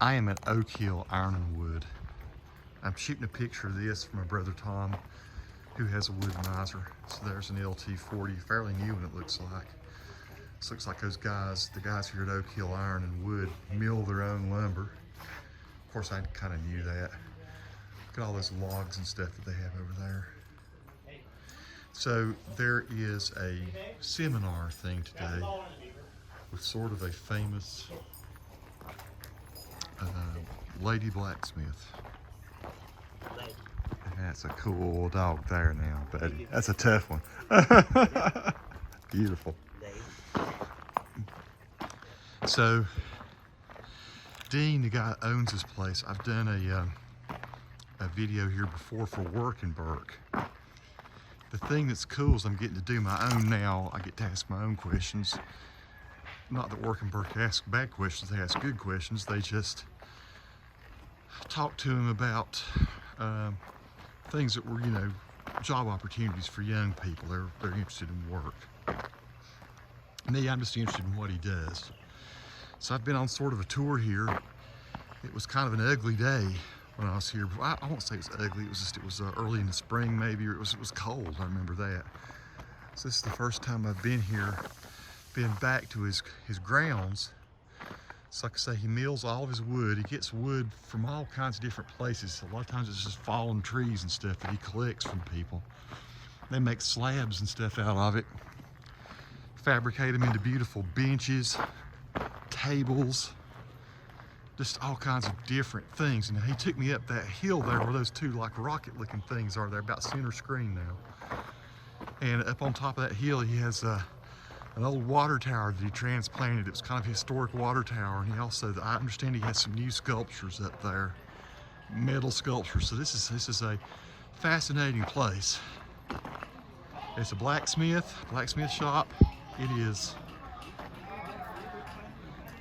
I am at Oak Hill Iron and Wood. I'm shooting a picture of this for my brother Tom, who has a wood miser. So there's an LT40, fairly new one it looks like. This looks like those guys, the guys here at Oak Hill Iron and Wood, mill their own lumber. Of course, I kind of knew that. Look at all those logs and stuff that they have over there. So there is a seminar thing today with sort of a famous lady blacksmith. That's a cool dog there now, buddy. That's a tough one. Beautiful. So, Dean, the guy that owns this place, I've done a video here before for work in Burke. The thing that's cool is I'm getting to do my own now. I get to ask my own questions. Not that work in Burke asks bad questions, they ask good questions. They just talk to them about things that were, you know, job opportunities for young people. They're interested in work. Me, I'm just interested in what he does. So I've been on sort of a tour here. It was kind of an ugly day when I was here. I won't say it was ugly. It was early in the spring maybe, or it was cold. I remember that. So this is the first time I've been here, been back to his grounds. So like I say, he mills all of his wood. He gets wood from all kinds of different places. A lot of times it's just fallen trees and stuff that he collects from people. They make slabs and stuff out of it, fabricate them into beautiful benches, tables, just all kinds of different things. And he took me up that hill there where those two like rocket looking things are. They're about center screen now. And up on top of that hill he has an old water tower that he transplanted. It was kind of a historic water tower. And he also, I understand he has some new sculptures up there, metal sculptures. So this is a fascinating place. It's a blacksmith shop. It is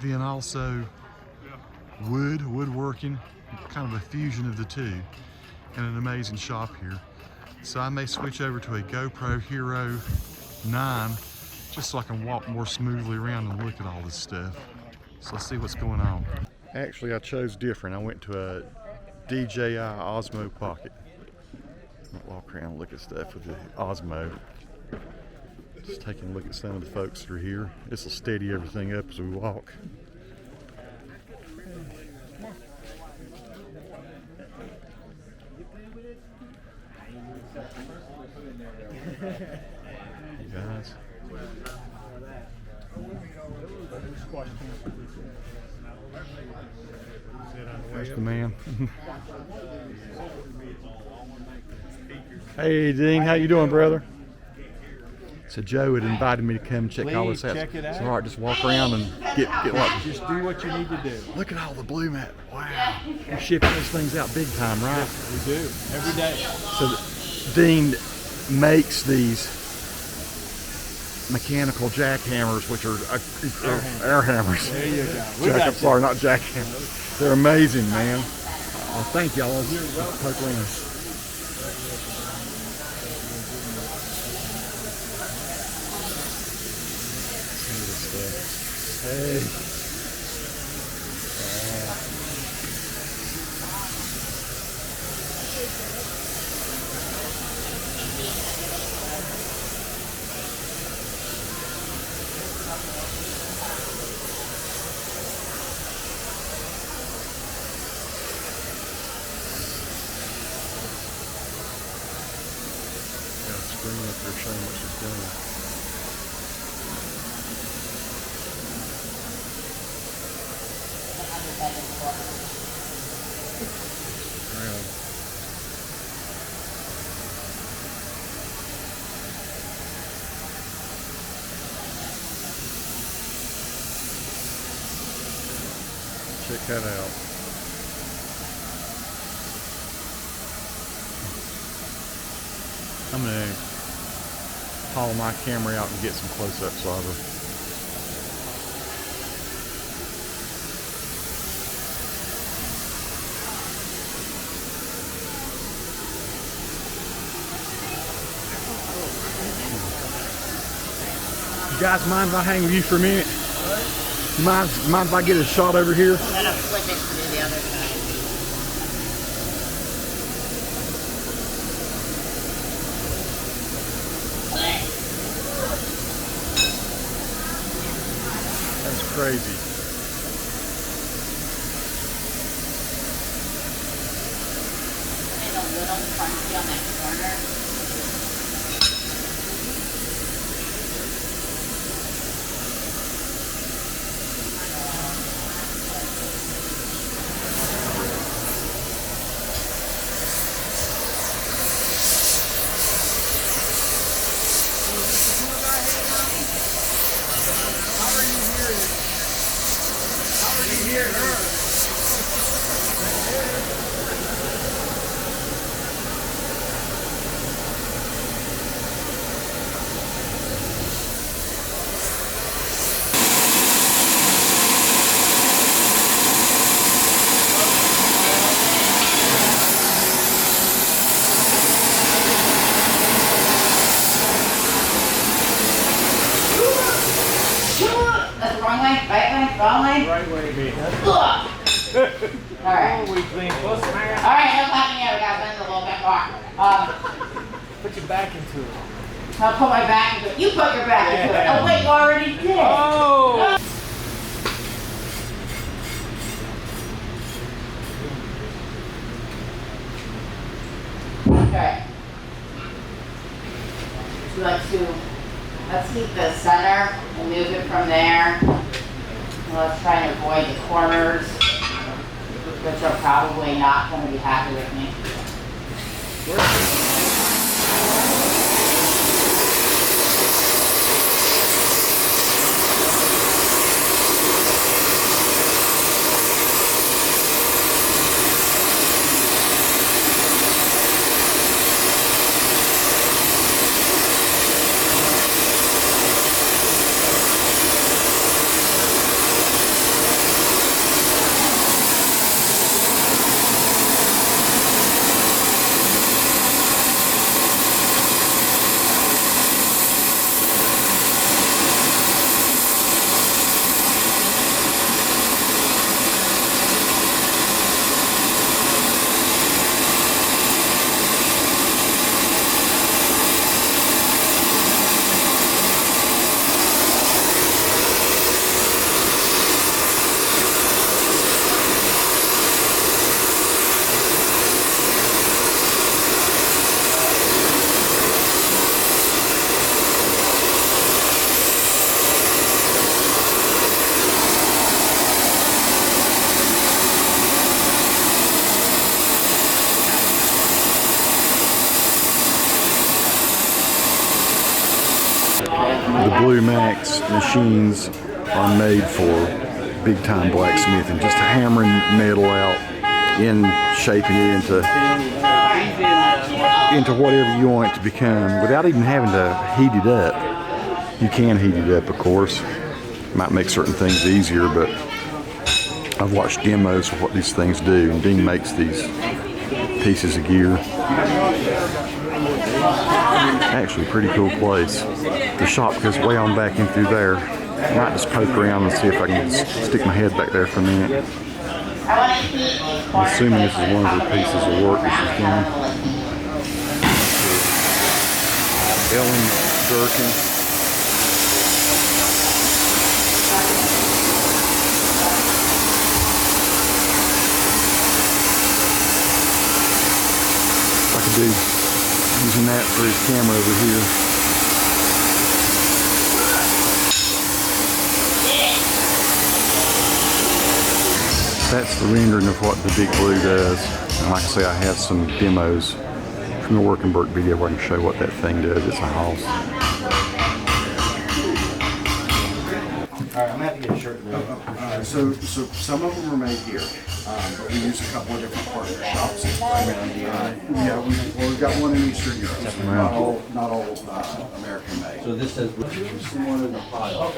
then also woodworking, kind of a fusion of the two, and an amazing shop here. So I may switch over to a GoPro Hero 9 just so I can walk more smoothly around and look at all this stuff. So let's see what's going on. Actually, I chose different. I went to a DJI Osmo Pocket. I'll walk around and look at stuff with the Osmo. Just taking a look at some of the folks that are here. This will steady everything up as we walk. Hey guys. There's the man. Hey Dean, how you doing, brother? So Joe had invited me to come check all this out. Check it out. So all right, just walk around and get what. Just do what you need to do. Look at all the blue mat. Wow. You're shipping those things out big time, right? Yes, we do. Every day. So Dean makes these mechanical jackhammers, which are air hammers. There you go. I'm sorry, not jackhammers. They're amazing, man. Well, thank y'all. Poke around. Hey. Got a screen up there showing what she's doing. Check that out. I'm going to haul my camera out and get some close-ups of her. You guys mind if I hang with you for a minute? You mind if I get a shot over here? I'm gonna flip it to the other side. That's crazy. And a little crunchy on that corner. That's the wrong way, right way, wrong way. Right way, B. Ugh. Alright. We clean plus man. Alright, no clapping here, we gotta bend it a little bit more. Put your back into it. I'll put my back into it. You put your back into it. Oh wait, you already did. Oh! Okay. So let's keep the center and move it from there. And let's try and avoid the corners, which are probably not going to be happy with me. The Blue Max machines are made for big time blacksmithing, just hammering metal out and shaping it into whatever you want it to become without even having to heat it up. You can heat it up, of course. Might make certain things easier, but I've watched demos of what these things do, and Dean makes these pieces of gear. Actually, pretty cool place. The shop goes way on back in through there. I might just poke around and see if I can just stick my head back there for a minute. I'm assuming this is one of the pieces of work that she's doing. Ellen Durkan. I could do using that for his camera over here. That's the rendering of what the Big Blue does. And like I say, I have some demos from the Work and Burke video where I can show what that thing does. It's a house. Alright, I'm gonna have to get a shirt. So some of them are made here, but we use a couple of different partner shops around here. Yeah, we've got one in Eastern Europe. Not all American made. So this says one in the pile.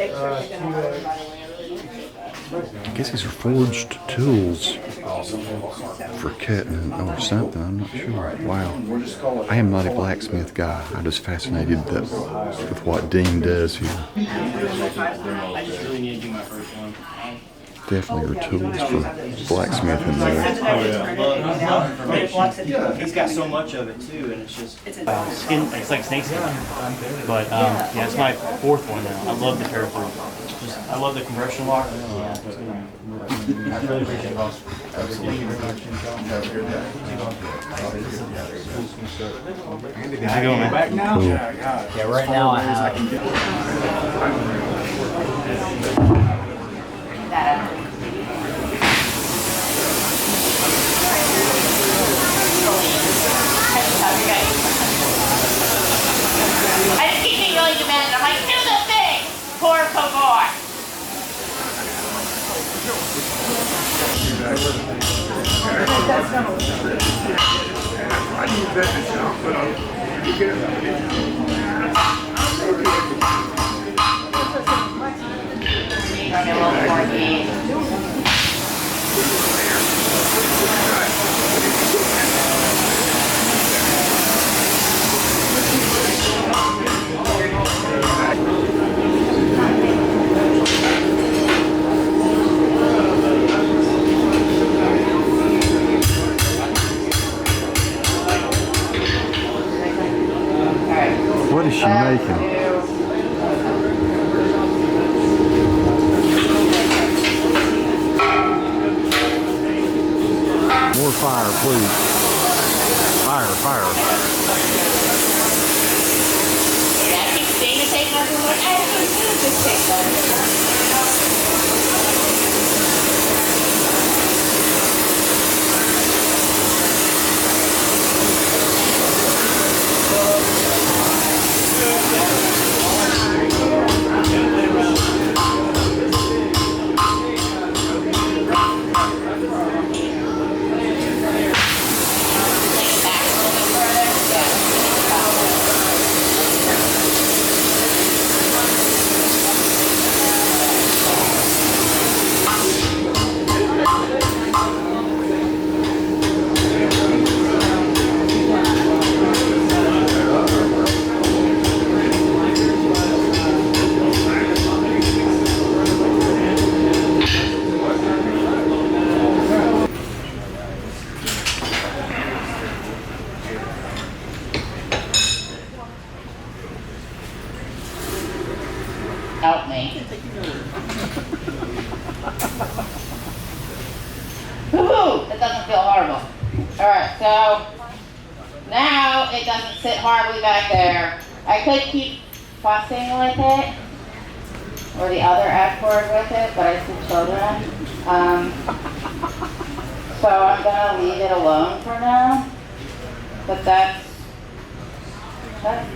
I guess these are forged tools. for cutting or something. I'm not sure. Wow. I am not a blacksmith guy. I'm just fascinated with what Dean does here. I just really need to do my first one. Definitely are tools for blacksmithing there. He's got so much of it too, and it's just skin. It's like snake skin. But yeah, it's my fourth one now. I love the Terrapin. I love the compression lock. Yeah, I really appreciate it, boss. Thank you very much. How's it going, man? Back now? Cool. Yeah, right now I have. I just keep being really demanding. I'm like, do the thing! Por favor! Running a little more heat. What is she making? More fire, please. Fire, fire. Yeah, I keep saying to take nothing, but I don't do just take nothing. Help me. Woohoo! It doesn't feel horrible. Alright, so now it doesn't sit horribly back there. I could keep fussing with it, or the other F cord with it, but I see children. So I'm gonna leave it alone for now. But that's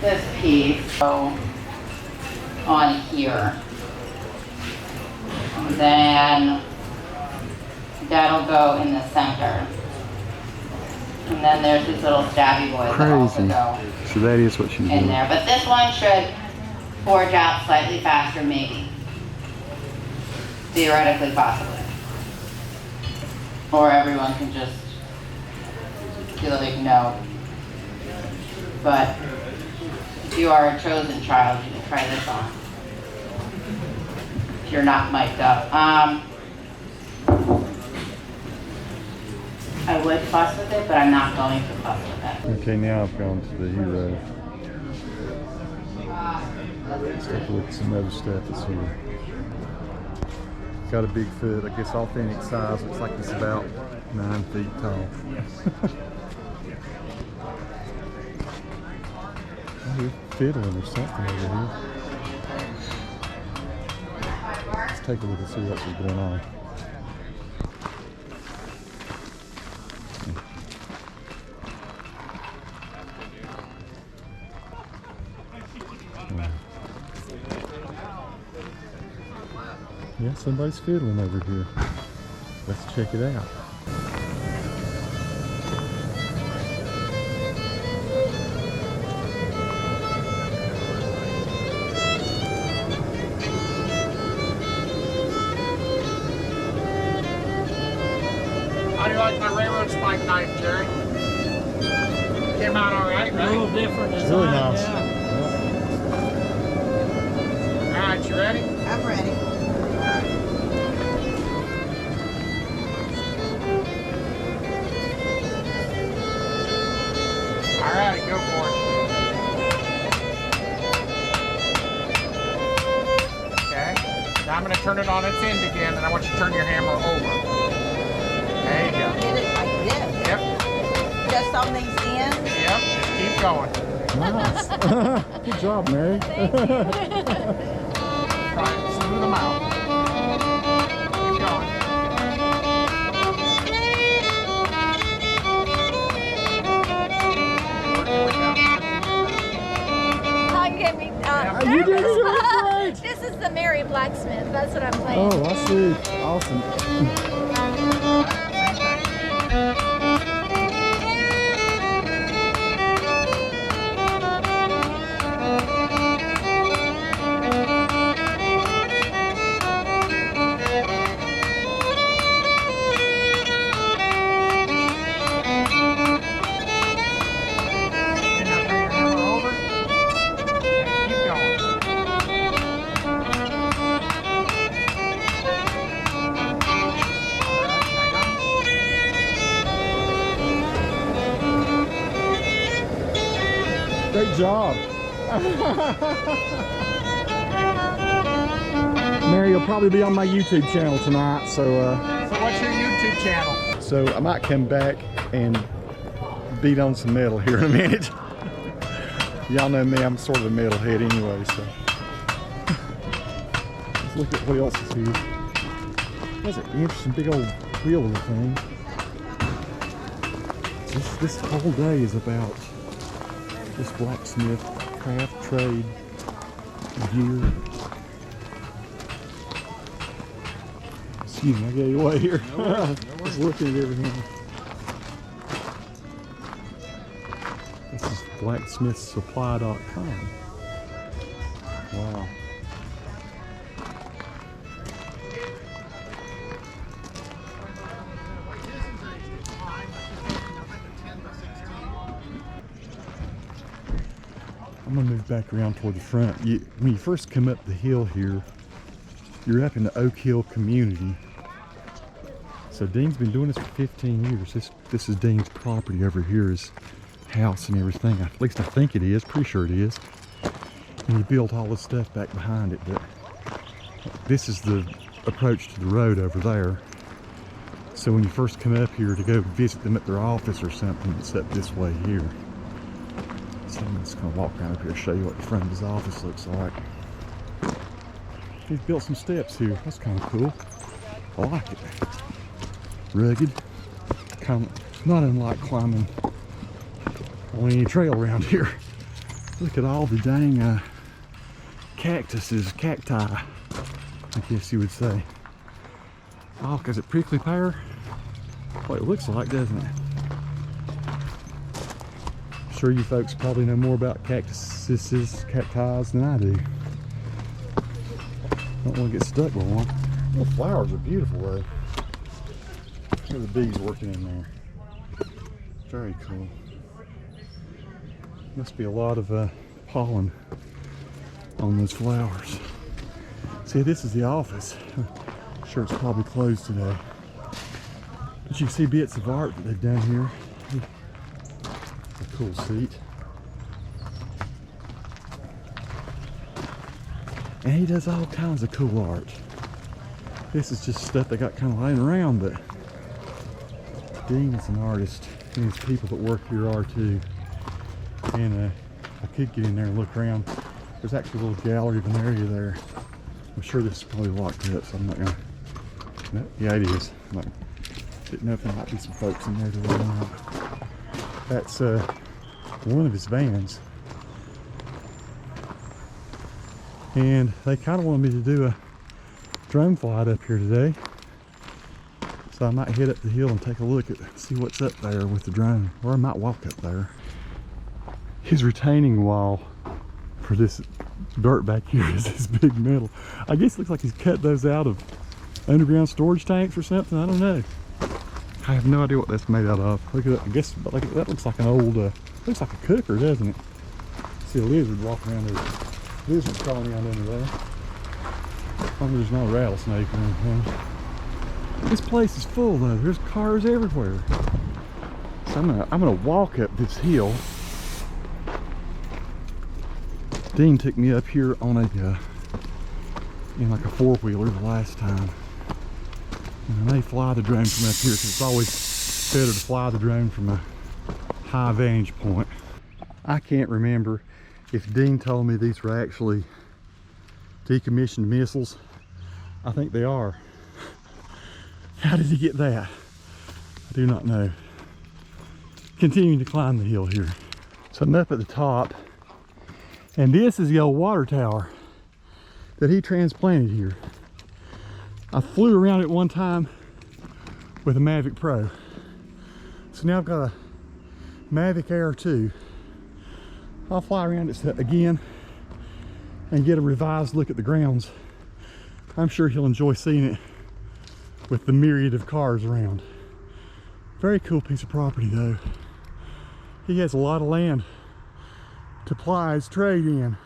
this piece. So on here. And then that'll go in the center. And then there's these little stabby boys that also Crazy. go So that is what she's in doing. there. But this one should forge out slightly faster, maybe. Theoretically, possibly. Or everyone can just feel like no. But if you are a chosen child, you can try this on. If you're not mic'd up. I would fuss with it, but I'm not going to fuss with it. Okay, now I've gone to the hero. Let's take a look at some other stuff that's here. Got a big foot, I guess authentic size. Looks like it's about 9 feet tall. Oh, he's fiddling or something over here. Let's take a look and see what's going on. Yeah, somebody's fiddling over here. Let's check it out. How do you like my railroad spike knife, Jerry? Came out all right, A right? little different design. really nice. Yeah. All right, you ready? I'm ready. All right, go for it. Okay. Now I'm going to turn it on its end again, and I want you to turn your hammer over. There you go. Hit it like this. Yep. Just on these ends. Yep. Just keep going. Nice. Good job, Mary. Try and smooth them out. Keep going. Hi, Kimmy. You did it. This is the Mary Blacksmith. That's what I'm playing. Oh, I see. Awesome. And now turn your hammer over. And keep going. Great job. Mary, you'll probably be on my YouTube channel tonight, so So what's your YouTube channel? so I might come back and beat on some metal here in a minute. Y'all know me, I'm sort of a metalhead anyway, so. Let's look at what else is here. That's an interesting big old wheel of the thing. This whole day is about this blacksmith craft trade gear. Excuse me, I got you away here. Just looking at everything. This is blacksmithsupply.com. Wow. I'm gonna move back around toward the front. When you first come up the hill here, you're up in the Oak Hill community. So Dean's been doing this for 15 years. This is Dean's property over here, his house and everything. At least I think it is, pretty sure it is. And he built all this stuff back behind it, but this is the approach to the road over there. So when you first come up here to go visit them at their office or something, it's up this way here. So I'm just gonna walk around up here and show you what the front of his office looks like. He's built some steps here. That's kind of cool. I like it. Rugged. Kind of not unlike climbing on any trail around here. Look at all the dang cactuses, cacti, I guess you would say. Oh, is it prickly pear? Well, it looks like, doesn't it? I'm sure you folks probably know more about cactuses, cacti than I do. Don't want to get stuck with one. The flowers are beautiful though. Look at the bees working in there. Very cool. Must be a lot of pollen on those flowers. See, this is the office. I'm sure it's probably closed today. But you can see bits of art that they've done here. A cool seat. And he does all kinds of cool art. This is just stuff they got kind of laying around, but Dean is an artist, and his people that work here are too. And I could get in there and look around. There's actually a little gallery of an area there. I'm sure this is probably locked up, so I'm not gonna. No, yeah, it is. Didn't know if there might be some folks in there to run out. That's one of his vans. And they kind of wanted me to do a drone flight up here today. So I might head up the hill and take a look at, see what's up there with the drone. Or I might walk up there. His retaining wall for this dirt back here is this big metal. I guess it looks like he's cut those out of underground storage tanks or something. I don't know. I have no idea what that's made out of. Look at that. I guess that looks like an old, looks like a cooker, doesn't it? See a lizard walking around there. Lizard crawling around under there. As long as there's not a rattlesnake or anything. This place is full though. There's cars everywhere. So I'm gonna walk up this hill. Dean took me up here on a in like a four-wheeler the last time. And I may fly the drone from up here because it's always better to fly the drone from a high vantage point. I can't remember if Dean told me these were actually decommissioned missiles. I think they are. How did he get that? I do not know. Continuing to climb the hill here. So I'm up at the top, and this is the old water tower that he transplanted here. I flew around it one time with a Mavic Pro. So now I've got a Mavic Air 2. I'll fly around it again and get a revised look at the grounds. I'm sure he'll enjoy seeing it with the myriad of cars around. Very cool piece of property though. He has a lot of land to ply his trade in.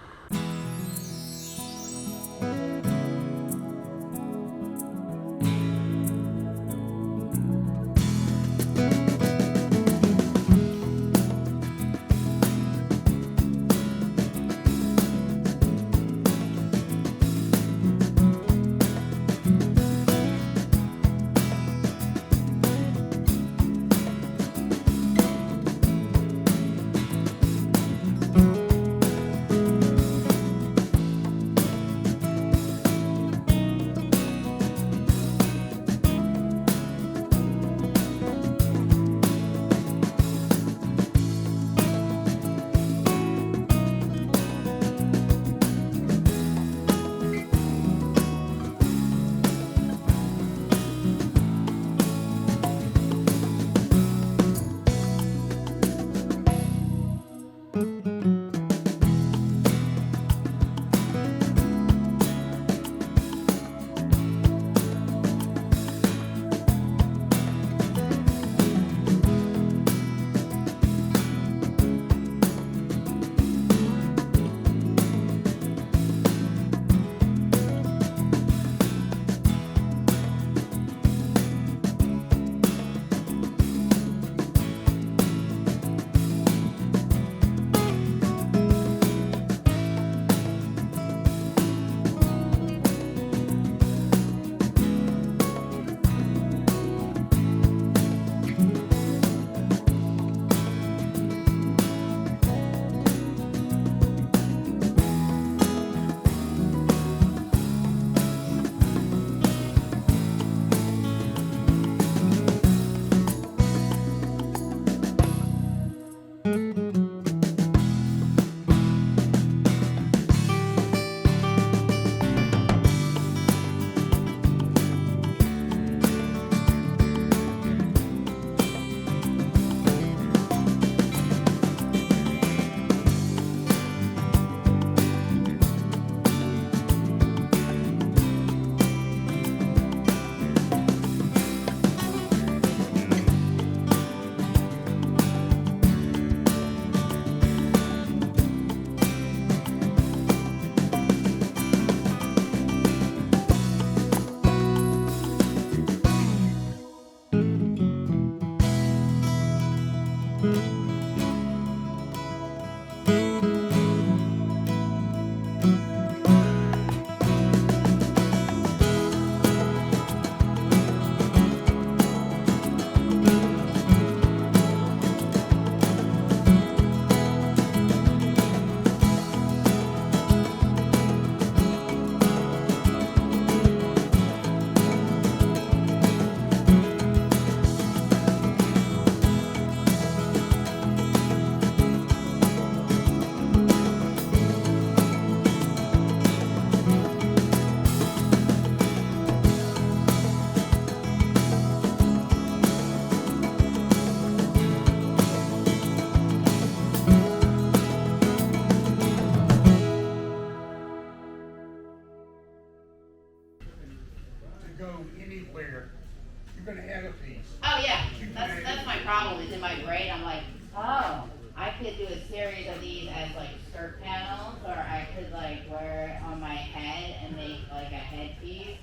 problem is in my brain, I'm like, oh, I could do a series of these as like skirt panels, or I could like wear it on my head and make like a headpiece,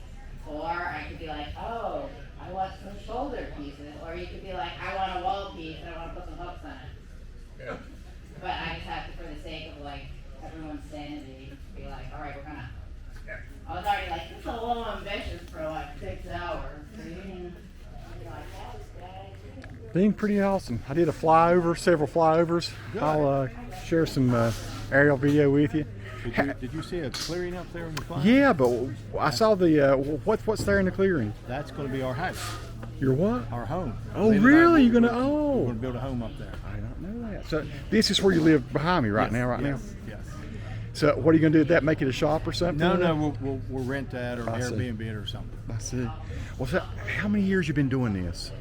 or I could be like, oh, I want some shoulder pieces, or you could be like, I want a wall piece and I want to put some hooks on it. Yeah. But I just have to, for the sake of like everyone's sanity, be like, all right, we're gonna. Yeah. I was already like, this is a little ambitious for like 6 hours. So you can be like, that was good. Being pretty awesome. I did a flyover, several flyovers. I'll share some aerial video with you. Did you see a clearing up there in the flying? Yeah, but I saw the what's there in the clearing? That's going to be our house, Your what? our home. Oh, Lynn and I, really? You're gonna? We're Oh, going to build a home up there. I don't know that. So this is where you live behind me right now, Yes. now. So what are you gonna do with that? Make it a shop or something? No, we'll rent that or I see. Airbnb it or something. I see. Well, so how many years you been doing this?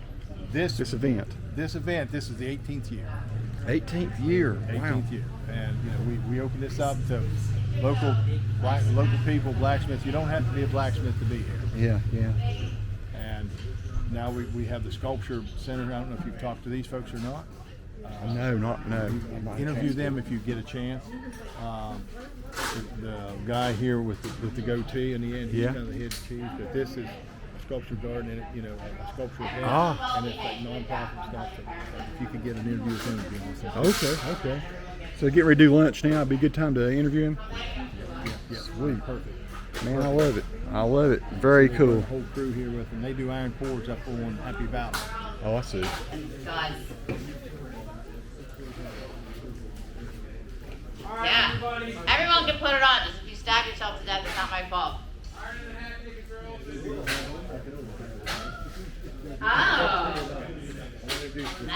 This event? this is the 18th year. 18th year. 18th year, and we opened this up to local people, blacksmiths. You don't have to be a blacksmith to be here. Yeah. And now we have the sculpture center. I don't know if you've talked to these folks or not. No. Interview them if you get a chance. The guy here with the goatee in the end, he's kind of the head chief. But this is a sculpture garden, and a sculpture event, and it's like nonprofit stuff. So if you could get an interview with him, it'd be awesome. Okay. So get ready to do lunch now. It'd be a good time to interview him. Yeah, Sweet. perfect. Man, I love it. Very We've got cool. a whole crew here with them. They do iron pours up on Happy Valley. Oh, I see. Guys. Yeah. Everyone can put it on. Just if you stab yourself to death, it's not my fault. Oh.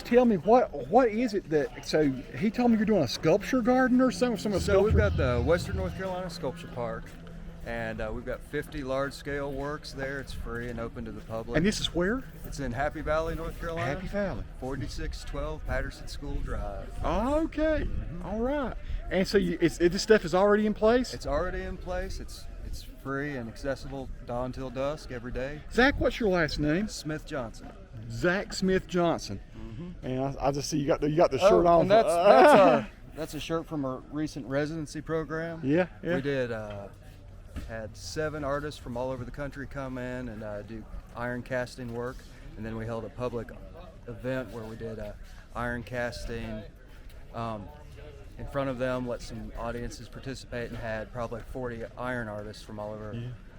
Tell me what is it that? So he told me you're doing a sculpture garden or something. So we've got the Western North Carolina Sculpture Park, and we've got 50 large-scale works there. It's free and open to the public. And this is where? It's in Happy Valley, North Carolina. Happy Valley. 4612 Patterson School Drive. Oh, okay. All right. And so this stuff is already in place? It's already in place. It's free and accessible dawn till dusk every day. Zach, what's your last name? Smith Johnson. Zach Smith Johnson. And I just see you got the shirt on. And that's a shirt from our recent residency program. Yeah. We did had 7 artists from all over the country come in and do iron casting work, and then we held a public event where we did iron casting in front of them, let some audiences participate, and had probably 40 iron artists from all over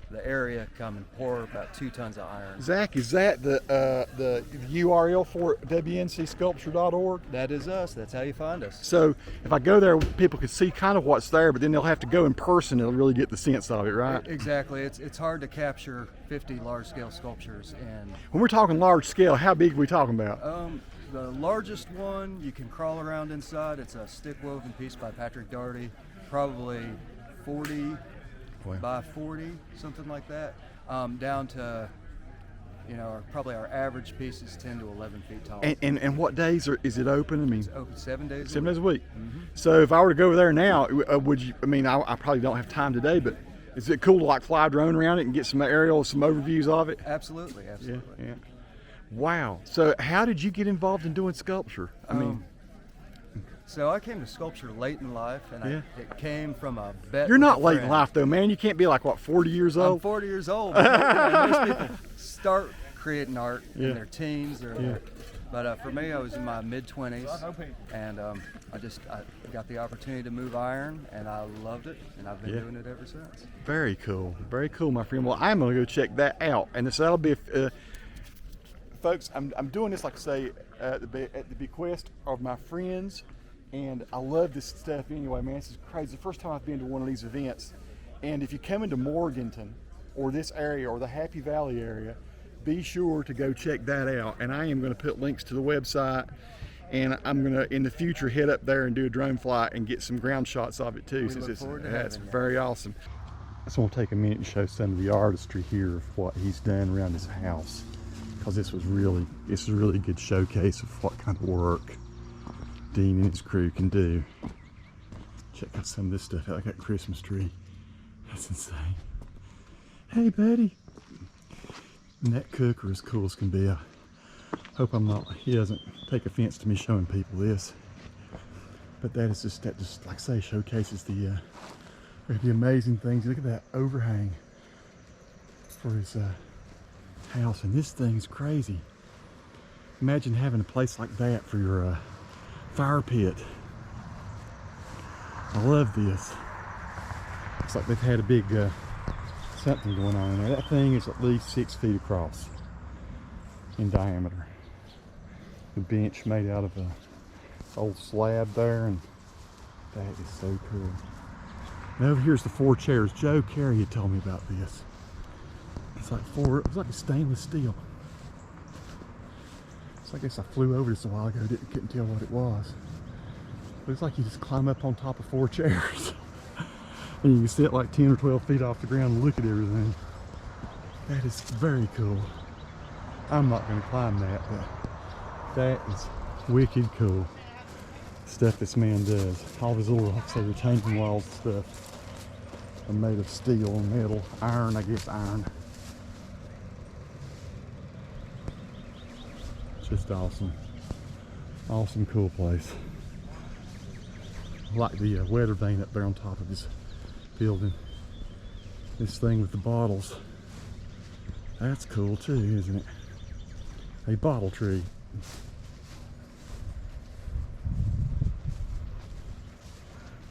the area come and pour about 2 tons of iron. Zach, is that the URL for WNCSculpture.org? That is us. That's how you find us. So if I go there, people can see kind of what's there, but then they'll have to go in person to really get the sense of it, right? Exactly. It's hard to capture 50 large-scale sculptures. And when we're talking large scale, how big are we talking about? The largest one, you can crawl around inside. It's a stick woven piece by Patrick Daugherty, probably 40 by 40, something like that, down to, probably our average piece is 10 to 11 feet tall. And what days is it open? I mean, it's open 7 days. 7 days a week. So if I were to go over there now, would you? I mean, I probably don't have time today, but is it cool to like fly a drone around it and get some aerial, some overviews of it? Absolutely. Yeah. Wow. So how did you get involved in doing sculpture? I mean, so I came to sculpture late in life, and it came from a bet. You're with not a late in friend. life though, man. You can't be like, what, 40 years old? I'm 40 years old. Most people start creating art in their teens. But for me, I was in my mid-20s, and I got the opportunity to move iron, and I loved it, and I've been doing it ever since. Very cool, my friend. Well, I'm gonna go check that out, and so that'll be, folks. I'm doing this, like I say, at the bequest of my friends, and I love this stuff anyway, man. This is crazy. The first time I've been to one of these events, and if you come into Morganton or this area or the Happy Valley area, be sure to go check that out. And I am going to put links to the website, and I'm going to in the future head up there and do a drone flight and get some ground shots of it too. That's very awesome. I just want to take a minute and show some of the artistry here of what he's done around his house, because this is a really good showcase of what kind of work Dean and his crew can do. Check out some of this stuff. I got a Christmas tree. That's insane. Hey, buddy. And that cooker is cool as can be. I Hope he doesn't take offense to me showing people this. But that just like I say, showcases the amazing things. Look at that overhang for his house, and this thing's crazy. Imagine having a place like that for your fire pit. I love this. Looks like they've had a big something going on in there. That thing is at least 6 feet across in diameter. The bench made out of a old slab there, and that is so cool. And over here's the 4 chairs. Joe Carey had told me about this. It's like it was like a stainless steel. So I guess I flew over this a while ago, couldn't tell what it was. But it's like you just climb up on top of 4 chairs. And you can sit like 10 or 12 feet off the ground and look at everything. That is very cool. I'm not going to climb that, but that is wicked cool. Stuff this man does. All these little, like I say, retaining walls and stuff are made of steel and metal. Iron, I guess iron. Just awesome. Awesome, cool place. I like the weather vane up there on top of his building. This thing with the bottles. That's cool too, isn't it? A bottle tree.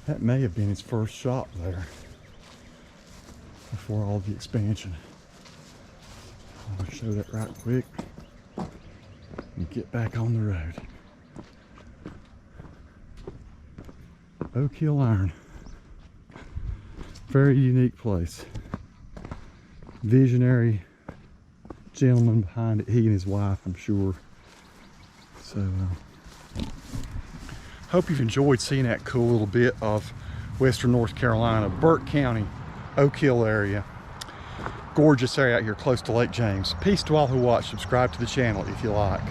That may have been his first shop there before all the expansion. I'll show that right quick and get back on the road. Oak Hill Iron. Very unique place. Visionary gentleman behind it, he and his wife, I'm sure. So hope you've enjoyed seeing that cool little bit of western North Carolina, Burke County, Oak Hill area. Gorgeous area out here close to Lake James. Peace to all who watch. Subscribe to the channel if you like.